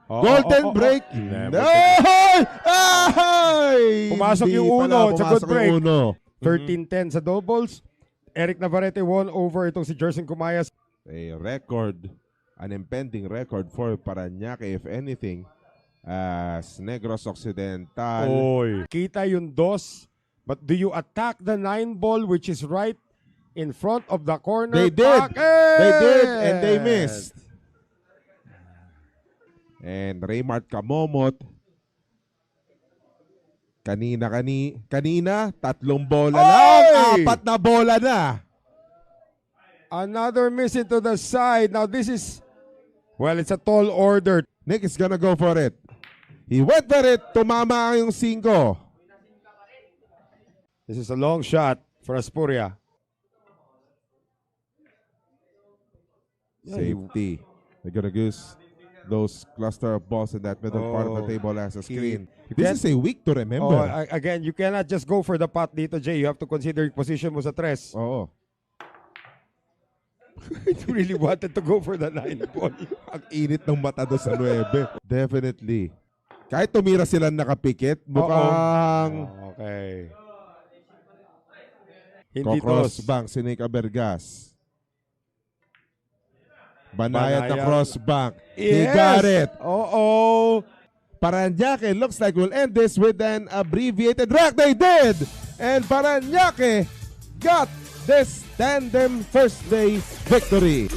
Golden break. Never. Ay! Ay! Pumasok Hindi yung uno. pala It's a good pumasok break. yung uno. 13-10 sa doubles. Eric Navarrete won over itong si Jerson Cumayas. A record, an impending record for Parañaque, if anything, as Negros Occidental. Oy. Kita yung dos. But do you attack the 9 ball which is right in front of the corner? They did. Packet! They did, and they missed. And Raymart Kamomot, kanina, 3 bola lang, 4 na bola na. Another miss into the side. Now this is, well, it's a tall order. Nick is gonna go for it. He went for it, tumama yung 5. This is a long shot for Aspuria. Safety. They're gonna use those cluster of balls in that middle part of the table as a screen. This is a week to remember. Again, you cannot just go for the pot dito, Jay. You have to consider yung position mo sa tres. Oo. I really wanted to go for the 9 ball. Ang init ng mata doon sa 9. Definitely. Kahit tumira sila nakapikit, mukhang Okay. Hindi cross tos. bank si Nick Abergas. Banayad na Banayad. cross bank. He Yes! got it. Oh. Parañaque looks like we'll end this with an abbreviated rack. They did! And Parañaque got this tandem first day victory.